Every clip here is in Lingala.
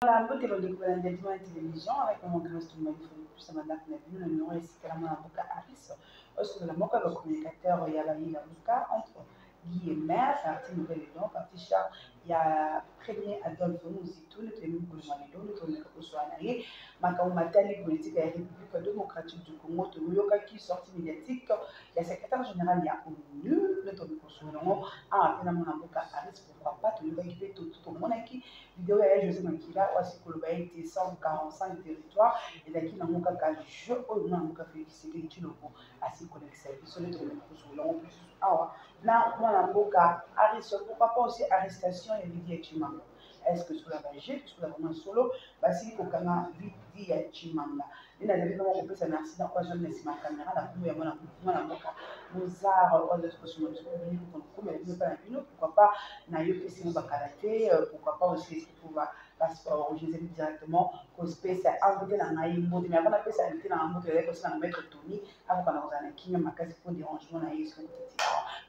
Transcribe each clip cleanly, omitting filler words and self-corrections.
Voilà, beauté de découvrir la télévision avec mon grand studio plus ça m'a donné le numéro ici que la main avocat Harris. Parce que la moka le communicateur il y a la l'avocat entre Guy et Mère, partie nouvelle Lion, partie char, il y a premier Adolphe Mouzitou, le premier Boulomanido, le premier Kosoanaye, Makao Matali politique et République démocratique du Congo, Toyoka qui sorti médiatique, il y a secrétaire général, il y a ONU, le premier Kosoanaye, après la mon avocat Harris, pourquoi pas, Toyoka qui fait tout le monde qui vidéo ya José Makila wasi koloba été 145 territoires et daki na moka ka jeu oyo na moka Félix Tshilombo asi connecté biso le to le en plus awa na mwana mboka Harris pourquoi pas aussi arrestation et Lydia Tshimanga est-ce que sur la Belgique sur la vraiment solo basi ko kana Lydia Tshimanga ina zali kama kopesa na accident kwa jeune na caméra na kumbe ya mwana mboka Mozart ou d'autres personnes qui sont venus pour nous pourquoi pas na yo pesi mo bakaraté pourquoi pas aussi pouvoir passeport je les directement ko space envoyer na ngai mbote mais avant pesa invité na mbote avec aussi na mettre Tony avant kana kozana kinya makasi pour dérangement na yesu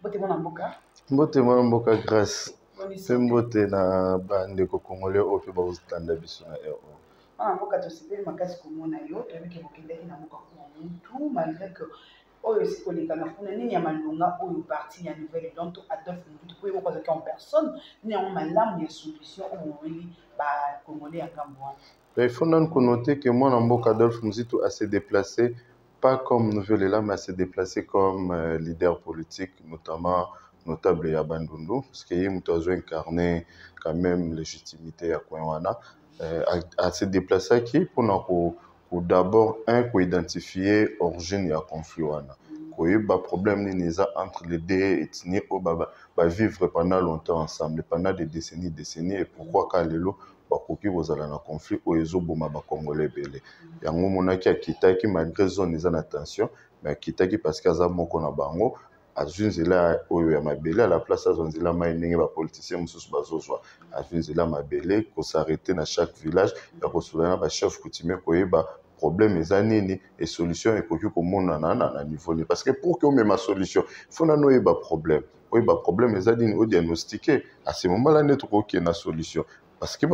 mbote mwana mboka grâce pe mbote na bandeko congolais au pe ba uzitanda biso na ero mwana mboka to sipeli makasi komona yo to biki bokendaki na mboka kwa muntu malgré que oyo sikolekana kuna nini ya malonga oyo parti ya nouvelle donc Adolphe Mouzitu po yoko en personne ni en malamu ya solution oyo weli ba congolais ya kambo. Il faut noter que moi mboka Adolphe Mouzitu a se déplacé pas comme nouvelle là mais a se déplacé comme leader politique notamment notable ya Bandundu parce que yé a incarné quand même légitimité à Kouenwana a se déplacé qui pour d'abord pour identifier origine ya conflit wana koyeba problème ni neza entre les deux ethnies au ba vivre pendant longtemps ensemble pendant des décennies et pourquoi kalelo bakoki bozala na conflit o ezoboma ba congolais belé yango monaki akitaki malgré zone eza na tension mais akitaki parce que aza moko na bango azunzela oyo ya mabele à la place azunzela mai ndenge ba politiciens mususu bazozwa azunzela mabele ko s'arrêter na chaque village ya kosulana ba chef coutumier koyeba problème eza nini et solution ekoki komonana na niveau ni parce que pour que même ma solution faut na noyeba problème eza nini o diagnostiquer à ce moment là neto koki na solution parce que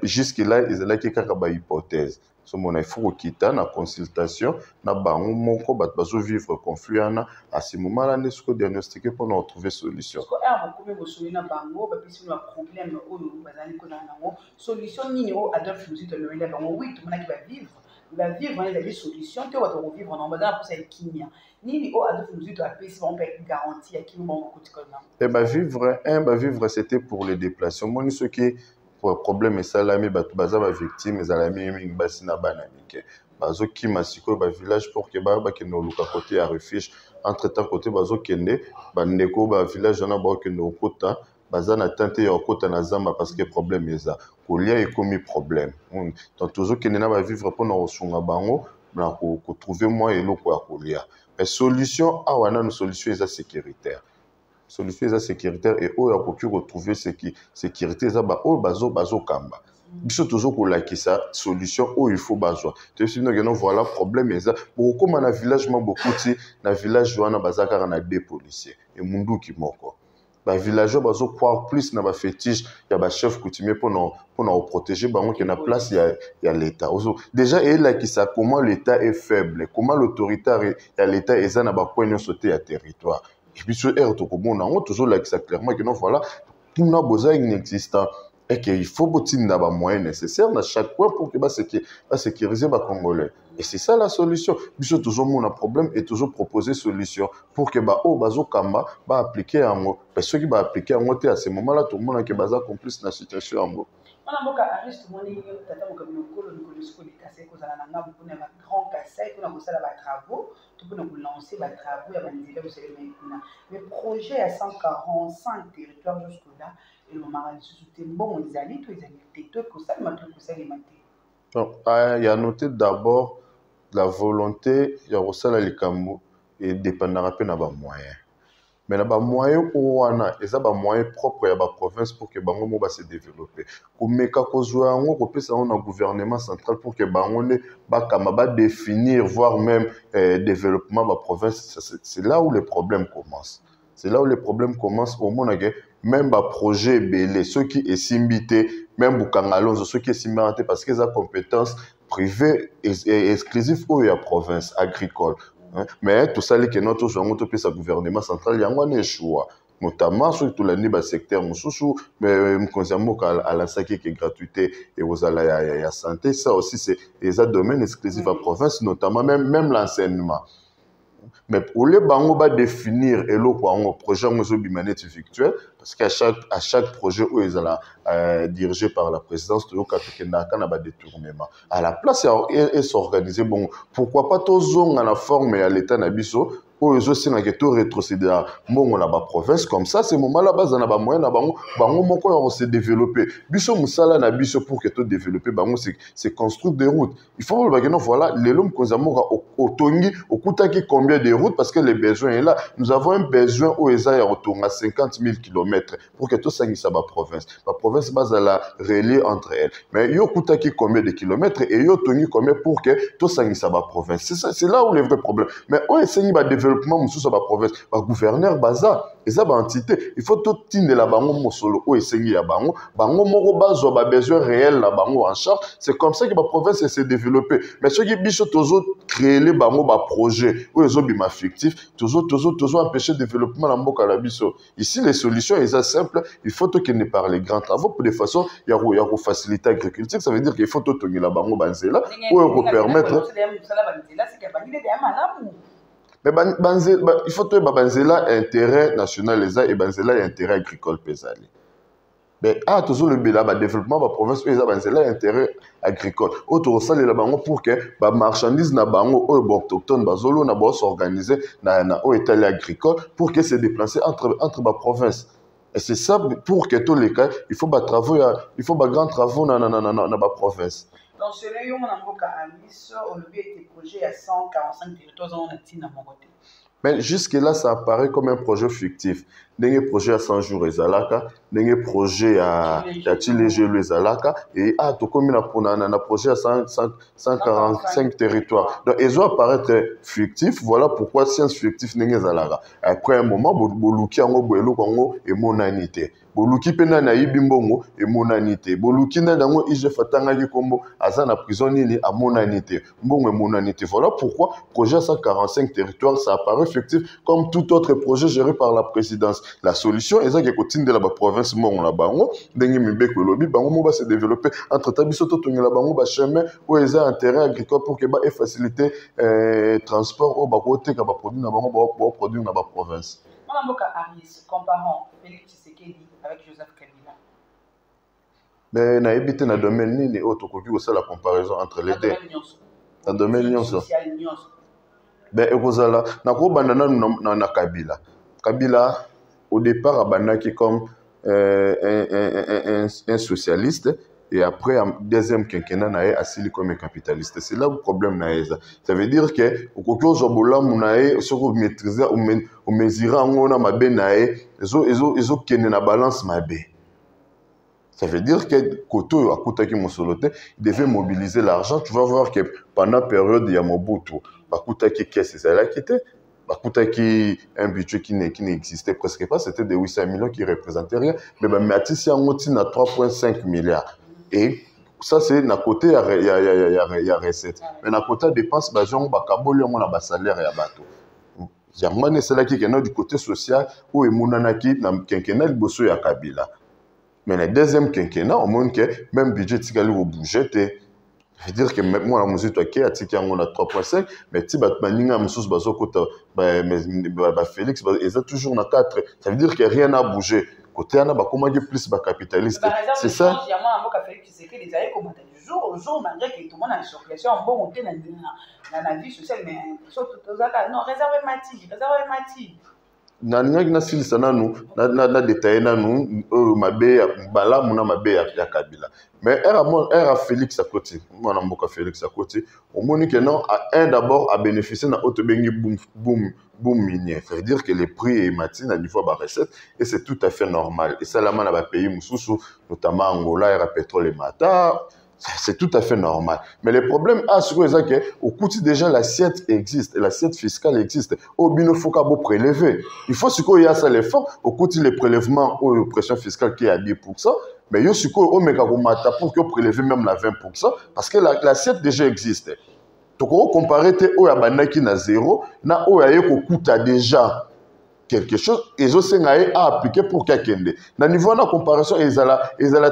jusque là ezalaki kaka ba hypothèse so mona il faut quitter na consultation na bango moko bat bazo vivre conflit ana à ce moment là neto diagnostiquer pour na trouver solution ko a ko ko so na bango ba pisi na problème oyo bazali ko na nango solution nini o Adolphe Mouzitu le wela bango oui tout mona ki va vivre on a des solutions que on va vivre en bas pour cette kimia ni o Adolphe Mouzitu a payé on peut garantie à qui bon côté comme et vivre c'était pour les déplacements ce qui problème et salami baza ba victime ezalami mingi basi na bana mike bazo kima siko ba village pour que ba kende luka côté ya refuge entre temps côté bazo kende bandeko ba village na ba kende okota baza na tente ya okota na zamba parce que problème eza kolia ekomi problème donc toujours kende na ba vivre pour na osunga bango na ko trouver moi eloko ya kolia mais solution awana no solution eza sécuritaire solution sécuritaire et oyo akoki retrouver sécurité eza ba oyo bazo kamba biso toujours kolakisa solution oyo il faut bazwa te sinon que non voilà problème eza beaucoup na village mabokuti na village wana baza kaka na deux policiers et munduki moko ba villageois bazo croire plus na ba fétiche ya ba chef coutumier pour protéger bango que na place ya l'état déjà et là qui ça comment l'état est faible comment l'autorité ya l'état eza na ba point sauter ya territoire. Et puis sur R, on a toujours là clairement que non voilà tout n'a besoin inexistant et qu'il faut des moyens nécessaires à chaque point pour que sécuriser les Congolais. Et c'est ça la solution. Puis toujours mon problème et toujours proposer solution pour que bazo kamba appliquer en mot. Parce que qui appliquer en mot à ce moment-là tout le monde a que baza complice la situation en mot. On a arrête tout le monde tata mo comme le school cassé ko zala na pour na grand cassé pour na kosala ba travaux tout pour na lancer ba travaux ya bandila au Sénégal mais projet à 145 territoires jusque là et le mara sous bon ils allaient tout que ça m'a tout ça les maté. Donc il y a noté d'abord la volonté ya kosala likambo et dépendra pe na ba moyens. Mais na ba moyen wana eza ba moyen propre ya ba province pour que bango mo ba se développer ko meka ko zwa ngo ko pesa na gouvernement central pour que bango ne ba kama ba définir voire même développement ba province c'est là où les problèmes commencent. C'est là où les problèmes commencent au monde que même ba projet belé ceux qui est simbité même Boukangalonzo, ceux qui sont mérités parce qu'ils ont compétences privées et exclusives ou la province agricole. Mais tout ça, que notre gouvernement central, il y a un choix. Notamment surtout le secteur mususu mais à la qui est gratuité et aux la santé, ça aussi c'est des domaines exclusifs à province, notamment même l'enseignement. Mais pour les bango va définir et le projet bimanet virtuel parce qu'à chaque projet où ils sont dirigés par la présidence de détournement à la place et s'organiser bon pourquoi pas tous à la forme et à l'état nabiso où ils aussi rétrocéder à mon la province comme ça c'est moment là bas na ba moyen na bango moko on se développer biso musala na biso pour que tout développer bango c'est construire des routes il faut le voilà les l'homme qu'on a otongi okutaki combien de routes parce que les besoins est là nous avons un besoin où ils a retour à 50 000 km pour que tout ça n'y soit ma province base à la relier entre elles mais yo kutaki combien de kilomètres et yo tongi combien pour que tout ça n'y soit ma province c'est là où le vrai problème mais où essayer de développer mususu ba province ba gouverneur baza eza ba entité il faut tout tinde la bango mosolo o esengi ya bango moko bazwa ba besoin réel la bango en charge c'est comme ça que ba province se développer mais ce qui biso tozo créer les bango ba projet o ezo bima fictif tozo empêcher développement la mboka la biso ici les solutions eza simple il faut que ne par les grands travaux pour de façon ya ko faciliter l'agriculture ça veut dire qu'il faut tout tongi la bango banzela pour permettre mais il faut que banzela intérêt national et banzela intérêt agricole pesali. Mais toujours le développement de la province et banzela intérêt agricole. Autre ça les bango pour que ba marchandises na bango autochtone bazolo na bo s'organiser na au état agricole pour que se déplacer entre ba province. Et c'est ça pour que tous les cas il faut grands travaux na ba province. Dans ce lieu, on a beaucoup au lobby était projet à 145 territoires en Latine à mon côté. Mais jusque-là, ça apparaît comme un projet fictif. Des projets à 100 jours et Zalaka, des projets à Tilégé et Zalaka, et tout comme un projet à 145 territoires. Donc, ils ont apparaître fictifs. Voilà pourquoi science fictif n'est Zalaka. Après un moment, Boluki Ango Boelo Kongo et monanité. Boluki pena na ibimbongo et monanité. Boluki na dango ije fatanga ki kombo azana prisonnier à monanité. Mbongo et monanité. Voilà pourquoi projet à 145 territoires ça apparaît effectif comme tout autre projet géré par la présidence. La solution est que continue de la province mon la bango dengue mibeko lobi bango mo va se développer entre tabisoto tongi la bango ba chemin où ils ont intérêt agricole pour que ba faciliter transport au ba côté ka ba produit na bango ba produire na ba province. Mboka Aris comparant Félix Tshisekedi avec Joseph Kabila. Mais na évité na domaine nini autre que ça la comparaison entre les deux. Dans domaine nyonso. Ben ekozala na ko bandana na Kabila. Kabila au départ abanaki comme un socialiste et après en deuxième quinquennat nae asili comme un capitaliste. C'est là le problème nae. Ça veut dire que au kokyo zobola munae soko maîtriser ou mesurer ngona mabe nae ezo kene na balance mabe. Ça veut dire que Koto Akutaki Mosolote devait mobiliser l'argent. Tu vas voir que pendant la période de Yamobutu, Akutaki qu'est-ce que ça a quitté? Akutaki un budget qui n'existait presque pas, c'était de 800 millions qui ne représentaient rien. Mais Matis Yangoti a 3,5 milliards. Et ça, c'est d'un côté, il y a recette. Mais d'un côté, dépenses, il y a salaire et bateau. C'est là qui est du côté social où il y a un quinquennat de Bosso et Kabila. Mais le deuxième quinquennat, on montre que même budget Tigali au budget, je veux dire que même moi, la musique, on a 3,5, mais si Batmaninga, Moussous, Bazokota, Félix, ils ont toujours 4. Ça veut dire que rien n'a bougé. Côté Anna, comment il y a plus de capitalistes. C'est ça. Il y a un Félix qui s'écrit des années comme du jour au jour, malgré que tout le monde a une circulation, bon, on est dans la vie sociale, mais surtout, non, réservez Mati. Nanyaki na silisa nanu na détaillé nanu mabe bala muna mabe ya Kabila mais era Félix à côté mwana mboka Félix à côté au moni que non un d'abord a bénéficié na auto bengi boom minier ça veut dire que les prix et matine à niveau ba recette et c'est tout à fait normal et ça la man ba pays mususu notamment Angola era pétrole et mata C'est tout à fait normal. Mais le problème, c'est que au coût déjà l'assiette existe, l'assiette fiscale existe. Au bino faut qu'à prélever. Il faut qu'il y a ça l'effort, au coût les prélèvements ou pression fiscale qui est à 10%, mais il y a au méga pour que prélever même la 20%, parce que l'assiette déjà existe. Donc, on compare au yabana qui n'a zéro, na au yayeko coûte déjà quelque chose, et aussi à appliquer pour quelqu'un. Dans le niveau de la comparaison, ils sont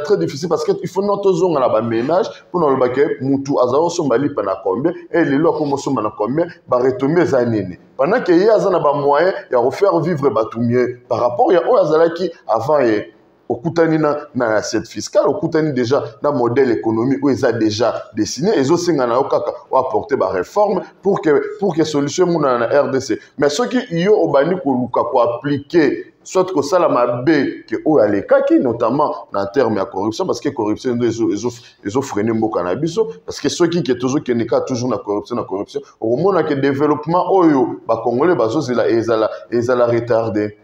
très difficile parce qu'il faut notre zone à la ménage pour nous le moutou azao sombali pendant combien et les lois comme sombali combien va retomber les années. Pendant qu'il y a un moyen de refaire vivre batumie par rapport à Oazala qui avant au Koutani na l'assiette fiscale, au Koutani déjà dans le modèle économique où ils ont déjà dessiné, ils ont aussi apporté des réformes pour que solution mon na RDC. Mais ceux qui y ont obani pour appliquer soit que ça la mabe que o aleka qui notamment en termes de corruption parce que corruption ils ont freiné mon cannabis parce que ceux qui toujours qui n'est toujours na corruption au moment que développement oyo ba congolais bazo ils a retardé.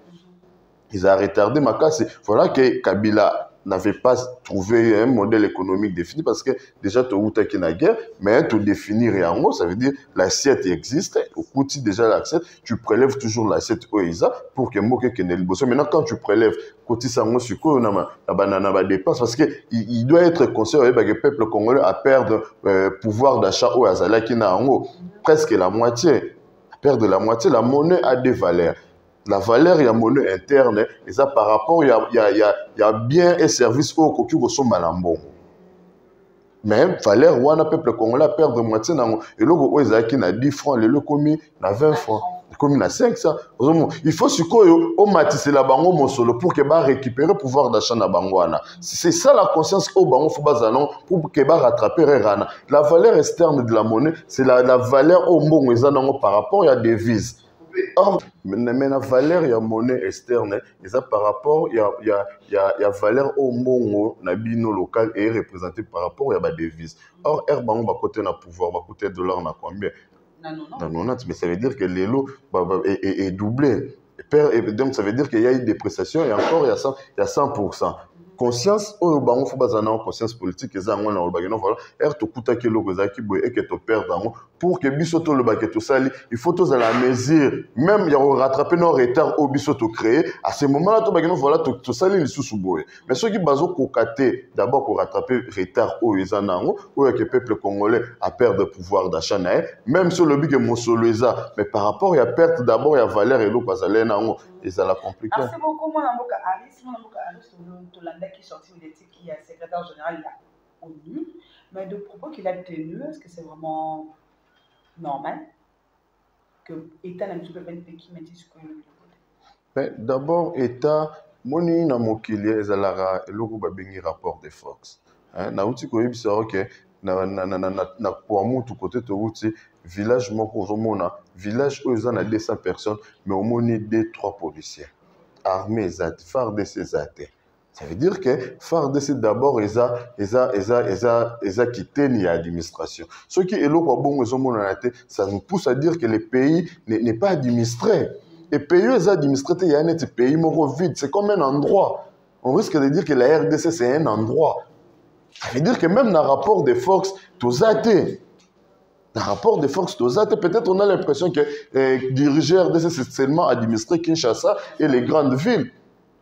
Ils ont retardé ma casse. Voilà que Kabila n'avait pas trouvé un modèle économique défini parce que déjà tu as qui na guerre, mais tu définir en ça veut dire l'assiette existe. Au côté déjà l'assiette, tu prélèves toujours l'assiette OISA pour que moi que ne le bosse. Maintenant quand tu prélèves côté sango suko na dépense parce que il doit être conscient que le peuple congolais a perdre pouvoir d'achat au azala qui na presque la moitié. Perdre la moitié, la monnaie a des valeurs. La valeur, il y a monnaie interne, et ça par rapport, il y a bien et service au cocu au son malambo. Mais valeur, ou un peuple congolais perdre moitié, et le go ils a 10 francs, le commis na 20 francs, commis na 500. Il faut au matisser la bango mon solo pour que ba récupérer pouvoir d'achat na bangoana. C'est ça la conscience au bango faut bazanon pour que ba rattraper rana. La valeur externe de la monnaie, c'est la valeur au mbongo par rapport à des devises. Or, mais la valeur, il y a monnaie externe, et ça par rapport, il y a valeur au monde, nabino local et représenté par rapport, il y a des devises. Or, Herban va côté na pouvoir, va côté dollar na combien? Non, mais ça veut dire que les lots est doublé. Et donc, ça veut dire qu'il y a une dépréciation et encore, il y a 100%. Conscience oyo bango faut bazana conscience politique ezango na olbageno voilà to kutaki loko zaki boye et que to perdre dango pour que biso to le baké to sali il faut tous à la mesure même y a rattraper nos retards au biso to créer à ce moment là to bageno voilà to sali les sous boye mais ceux qui bazo kokaté d'abord pour rattraper retard au ezanango ou que peuple congolais a perdre pouvoir d'achat na même sur le but que mosoloeza mais par rapport il y a perte d'abord il y a valeur et l'eau bazalé nango et ça la compliqué. Merci beaucoup mon amour Aris to landa qui sorti de l'éthique qui est secrétaire général là ONU, mais de propos qu'il a tenu, est-ce que c'est vraiment normal que l'État n'a pas un pays qui me dit ce que le d'abord, l'État, moni na mokili ezalara eloko babengi rapport de force. Na uti ko yebisa ok na kwa mutu côté to uti village moko zomona village où ils ont 200 personnes mais au moins 2-3 policiers armés FARDC zate. Ça veut dire que FARDC d'abord ils a quitté l'administration. Ce qui est là ça nous pousse à dire que le pays n'est pas administré. Et pays est administré, il y a un pays vide, c'est comme un endroit. On risque de dire que la RDC c'est un endroit. Ça veut dire que même dans le rapport de force, tout athée. Dans le rapport de force, tout athée, peut-être on a l'impression que diriger RDC c'est seulement administrer Kinshasa et les grandes villes.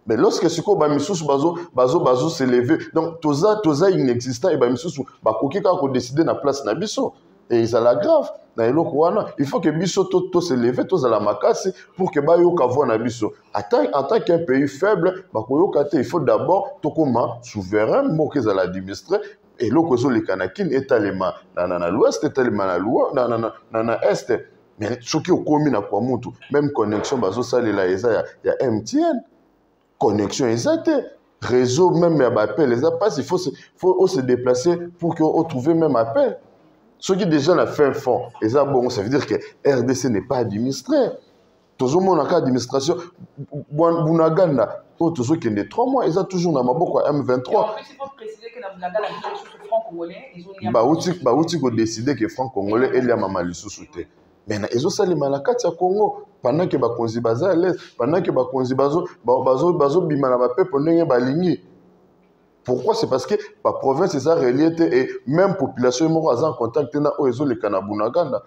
Mais lorsque ce qu'on bazo s'élever, donc toza inexistant et bamisous bakoki ka ko décider na place na biso et ça la grave na eloko wana il faut que biso to s'élever to za la makasi pour que ba yo ka vo na biso en tant qu'un pays faible bakoyoka te il faut d'abord to koma souverain mo que ça l'administrer et loko zo le kanakin etalema na l'ouest etalema na est mais ce qui okomi na kwa mutu même connexion bazo salela eza ya MTN connexion exacte, réseau même appel, les appels, il faut se déplacer pour qu'on trouve même appel. Ce qui déjà la fin fond, et ça, bon, ça veut dire que RDC n'est pas administré. Tout le monde a une administration. Bunaganda, tout ceux qui ont 3 mois, ils ont toujours dans ma boîte M23. En plus, il faut préciser que dans Bunaganda, les francs congolais, ils ont décidé que francs congolais, il y a maman sous-souté. Mais ils ont sali malakati ya Congo pendant que bakonzi baza à l'aise pendant que bakonzi bazo bimana ba peuple ndenge balingi Pourquoi? C'est parce que la province est reliée et même population est en contact avec les Kanabunaganda.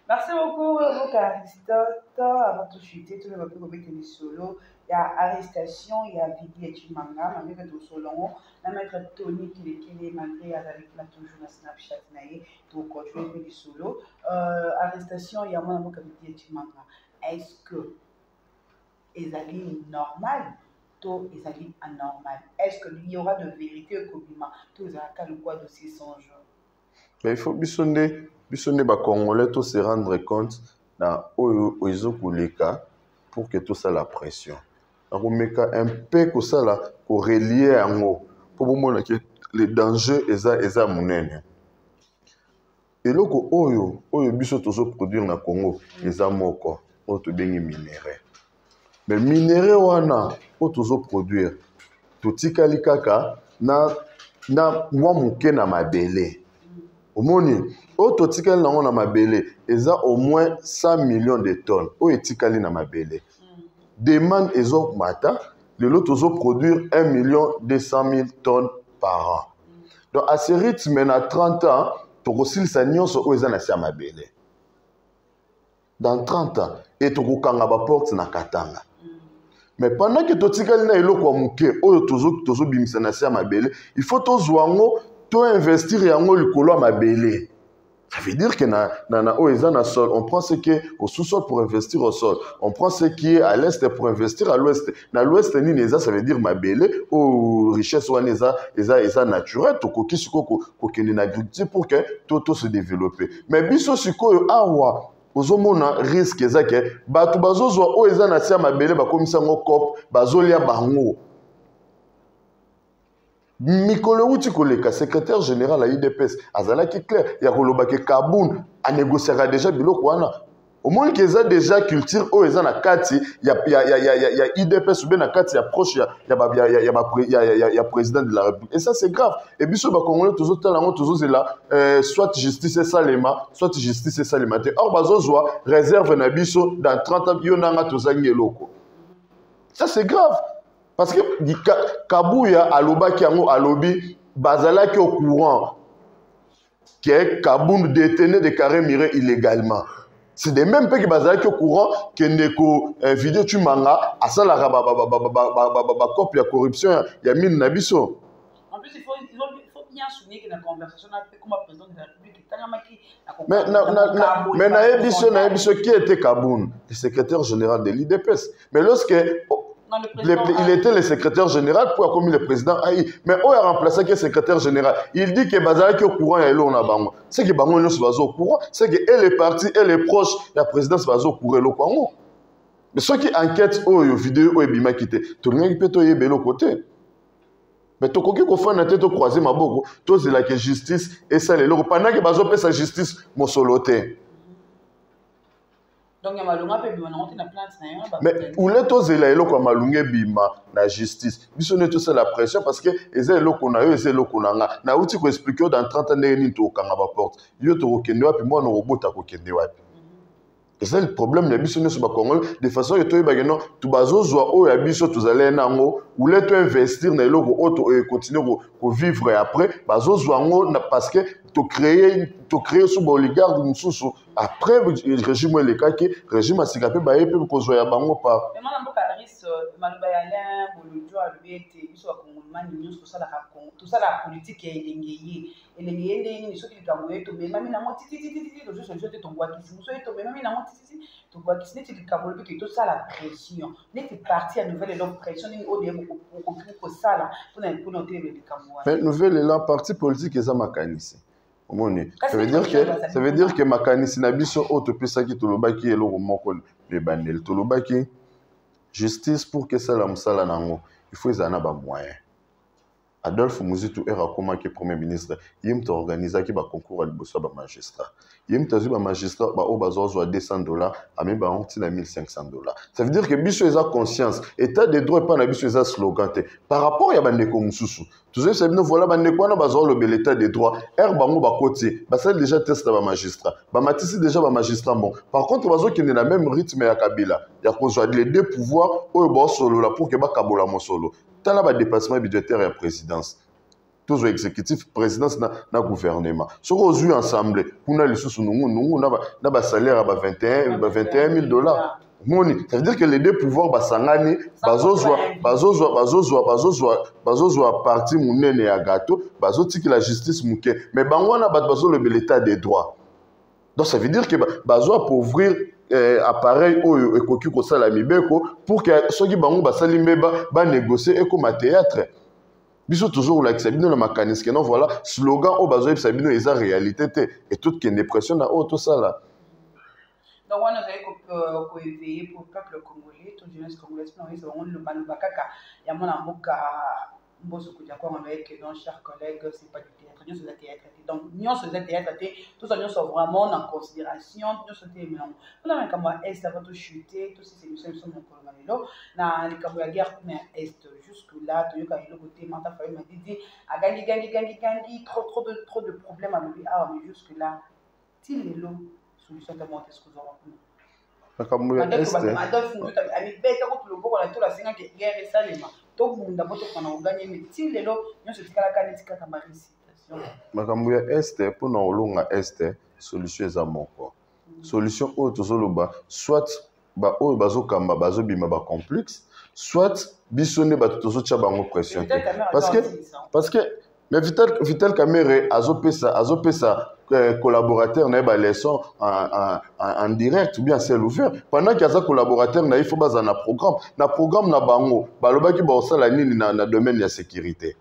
Merci beaucoup, Aristote. Avant de chuter, tout le monde peut mettre solo. Il y a arrestation, il y a Vidi et Chimanga, malgré tout solo. La maître Tony qui est malgré avec la toujours dans Snapchat, donc tu veux faire solo. Arrestation, il y a mon amour Vidi et Chimanga. Est-ce que Ezali normal? Tout Ezali anormal? Est-ce qu'il y aura de vérité au compliment? Tout Ezali le quoi dossier sans jour? Mais il faut bisonner les Congolais tous se rendre compte dans les cas pour que tout ça la pression. Donc, un peu que ça là, pour relier en haut, pour vous montrer que les dangers est monnaie. Et là, oyo biso toujours produire na Congo, les amoko, on te bien minerai. Mais minerai wana, on toujours produire. Tout tikali kaka na mwa muke na mabele. Omoni, auto tikali na na mabele, eza au moins 100 millions de tonnes. O etikali na mabele. Demande ezo mata, le lot ozo produire 1 200 000 tonnes par an. Donc à ce rythme, à 30 ans, tu reçois sa nyonso o eza na sia mabele. Dans 30 ans, et tu kanga ba porte na katanga. Mais pendant que tu tikali na eloko muke, o tozo bimisa na sia mabele, il faut to zwango to investir yango likolo ya mabele. Ça veut dire que na sol, on prend ce qui est au sous-sol pour investir au sol. On prend ce qui est à l'est pour investir à l'ouest. Dans l'ouest, ça veut dire mabele, ou richesse ou eza naturel, to koki siko kokende na agriculture pour que tout se développe. Mais biso siko awa ozomona risque ezake batu bazozwa o eza na sia mabele bakomisa ngo cop bazolia bango. Mikolo Uti Koleka, secrétaire général à IDPS, Azala qui est clair, il y a Kolobake Kaboun, a négocié déjà Biloko Wana. Au moins qu'ils aient déjà culture, oh, ils ont la Kati, il y a IDPS ou bien la Kati, il y a proche, il y a président de la République. Et ça, c'est grave. Et puis, sur le Congolais, toujours c'est là, soit justice et salima, soit justice et salima. Or, Bazozoa réserve un abisso dans 30 ans, il y en a tous les locaux. Ça, c'est grave. Parce que Kabouya, Alobaki, Alobi, Bazalaki au courant que Kaboun détenait des carrés mirés illégalement. C'est des mêmes pays qui Bazalaki au courant que Neko vidéo tu manga, à ça la copie de corruption, il y a mine Nabiso. En plus, il faut bien souligner que la conversation avec comme président de la République, mais Nabiso qui était Kaboun, le secrétaire général de l'IDPS. Mais lorsque il était le secrétaire général pour comme le président Aïe. Mais on a remplacé le secrétaire général. Il dit que Bazalaki au courant et l'on a bango. C'est que bango ne soit au courant. C'est que elle est partie, elle est proche de la présidence va au courant le Congo. Mais ceux qui enquêtent oh vidéo et bima quitté. Tout le monde peut te y l'autre côté. Mais tout ce qu'on fait na tête croiser ma boko. Tout c'est la justice et ça les locaux. Pendant que bazo paie sa justice mon soloté. Donc, il y a malunga pe bima na na plainte na mais où les tous les eloko malunga bima na justice biso ne tout ça la pression parce que les eloko na yo les eloko na nga na uti ko expliquer dans 30 ans ni to kanga ba porte yo to kende wapi moi no robota ko kende wapi. Et c'est le problème de biso ne sur ba Congo de façon que to ba non tu bazozwa o ya biso tu allez nango ou les to investir na eloko auto et continuer ko vivre après bazozwa ngo parce que to créer sous oligarque mususu après le régime le kaki régime asikape ba yepe ko zoya bango pa mais moi mboka Aris maloba ya Alain Bolojo alobete biso ba kongomani nyuso tout ça la politique ya elengeye ndeni soki likambo yeto mais mami na mo titi to solution te tongwa kisi muso yeto mais mami na mo titi to kwa kisi neti likambo lobi tout ça la pression neti parti à nouvelle donc pression ni o de ko sala pour noter le likambo mais nouvelle la parti politique eza makanisi. Ça veut dire que makanisi na biso autopisaki tolobaki eloko moko le bandel tolobaki justice pour que ça la musala nango il faut ezana ba moyen. Adolphe Muzitu era comme que premier ministre yim to organiser ki ba concours à liboso ba magistrat yim to ba magistrat ba o bazo $200 a même ba onti na $1,500. Ça veut dire que biso eza conscience état de droit pas na biso eza slogan te par rapport ya bandeko mususu Toujours c'est bien voilà ba ndeko na bazolo l'état des droits. Bango ba côté. Ba ça déjà test ba magistrat. Ba matisi déjà ba magistrat bon. Par contre bazo qui est dans le même rythme ya Kabila. Ya ko joie les deux pouvoirs au ba solo là pour que ba kabola mo solo. Tala ba dépassement budgétaire et présidence. Toujours exécutif, présidence na gouvernement. Ce qu'on a eu ensemble, on a les sous nous na ba salaire à 21 $. Moni, ça veut dire que les deux pouvoirs basangani, bazozwa parti munene ya gâteau, bazotiki la justice muke. Mais bango na bazo le l'état des droits. Donc ça veut dire que bazo appauvrir appareil oyo ekoki ko sala mibeko pour que ceux qui bango basali mbeba ba négocier et comme théâtre. Biso toujours la sabino le mécanisme non voilà slogan au bazo sabino eza réalité et toute qui dépression na auto ça là. Donc on a éveillé pour le peuple congolais, toute jeunesse congolaise, mais on le malubakaka ya mona mboka mboso kuja kwa ngombe que non chers collègues c'est pas du théâtre, nous c'est théâtre. Donc nous c'est théâtre, tout ça nous sont vraiment en considération, nous c'est mais on a même comme est ça va tout chuter, tous ces émissions sont pour le malelo na les comme la guerre mais est jusque là tu yoka le côté manta faille m'a dit a gangi trop de problèmes à lui ah mais jusque là til les lots solution de monter ce que vous avez. Nakambuya este. Adolphe Nduta amibeta ko tuloboko na tola singa ke guerre salema. To bunda boto kana uganye miti lelo nyonso tikala kane tikaka marisi. Nakambuya este pour na olonga este solution za moko. Solution o tozoloba soit ba o bazokamba bazobima ba complexe soit bisone ba tozocha bango pression. Parce que mais Vital Kamerhe azopesa collaborateur na ba leçon en direct ou bien c'est ouvert pendant qu'il y a ça collaborateur na il faut baza na programme na bango balobaki ba osala nini na domaine ya sécurité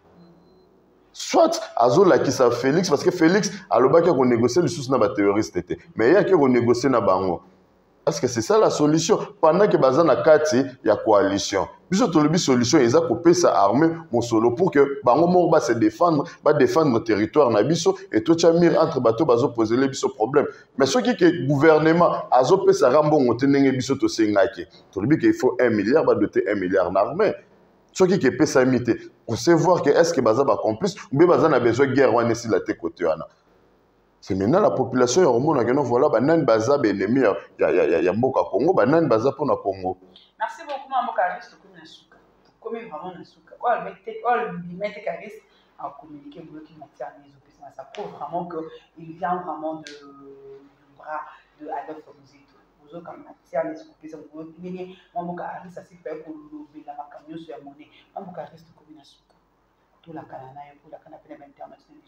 soit azola ki sa Félix parce que Félix alobaki ko négocier le sous na ba terroriste était mais il y a que renégocier na bango. Parce que c'est ça la solution. Pendant que baza na kati ya coalition. Biso tolobi solution eza ko pesa armée mon solo pour que bango mo ba se défendre le territoire na biso et to chamir entre bateau bazo poser les biso problème. Mais ce qui que gouvernement azo pesa rambo ngotendenge biso to sengaki. Tolobi que il faut 1 milliard ba doter 1 milliard d'armée. Ce qui que pesa mité. On sait voir que est-ce que baza ba complice ou bien baza na besoin guerre wana si la te côté wana. C'est maintenant la population au monde qui voilà banan baza ennemi ya mboka Congo banan baza pour na Congo. Merci beaucoup maman Karis to comme na suka. Comme vraiment na suka. All mettre Karis à communiquer bloqué matière les opérations ça prouve vraiment que il vient vraiment du bras de Adolphe Muzito. Vous comme matière les opérations vous venez maman Karis ça c'est fait pour le la makamio sur monnaie. Maman Karis to comme na suka. Tout la canana pour la canapé international.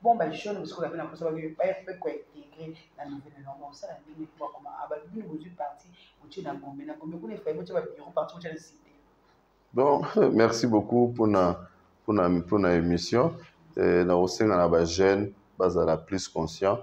Bon ben je ne sais pas comment ça va pas quoi intégrer la nouvelle norme ça la ligne pour comment abandonner vos parties au dessus d'un gombe na gombe qu'on fait moi tu vas bureau partout tu as cité. Bon merci beaucoup pour na émission na osenga na ba jeune bazala plus conscient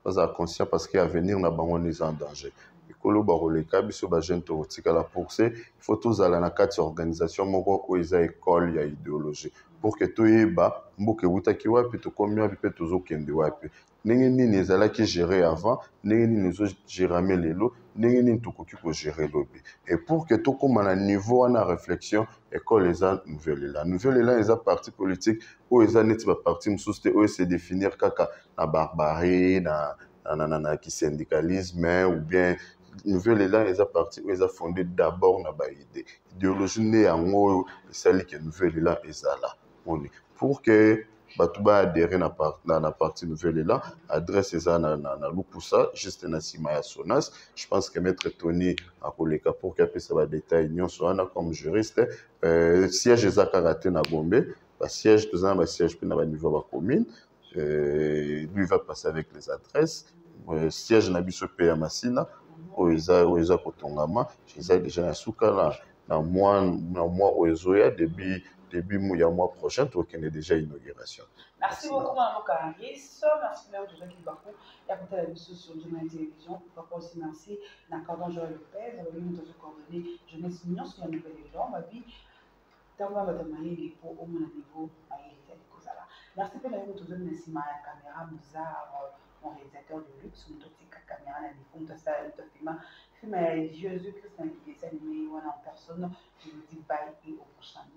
parce qu'il y a venir na bango les en danger. Ekolo ba roleka biso ba jeune to tikala pour ça il faut tous aller na kati organisation moko ko eza école ya idéologie pour que toyeba mboke butaki wapi to komi wapi pe tozo kende wapi ndenge nini ezalaki gérer avant ndenge nini zo gérer lelo ndenge nini tokoki ko gérer lobi et pour que tokoma na niveau wana réflexion école eza nouvelle là eza parti politique ou eza neti ba parti mususte ou se définir kaka na barbarie na ki syndicalisme ou bien nouvelle là eza parti ou eza fondé d'abord na ba idéologie né yango esali que nouvelle là ezala pour que bato ba adhérer na partie nouvelle là adresse eza na lukusa juste na sima ya Sonas. Je pense que maître Tony a koleka pour qu'il puisse ba détail nyonso wana comme juriste siège eza karaté na Gombe ba siège tozana ba siège pe na ba niveau ba commune lui va passer avec les adresses siège na biso pe ya Masina o eza kotongama eza déjà na suka na mois oezoya début du mois prochain, tu as déjà inauguration. Merci beaucoup, Mme Karis. Merci même de Jacques Bakou. Et à côté de la mission sur Demain Télévision, papa aussi merci. Nakardon Joël Lopez, nous avons coordonné Jeunesse Union sur la nouvelle élan. Ma vie, d'abord, madame Maïli pour au moins niveau Maïli. Merci pour la mise en place de la caméra, Mozart, mon réalisateur de luxe, notre petite caméra, la diffusion de ça, le film Jésus-Christ qui est animé en personne. Je vous dis bye et au prochain.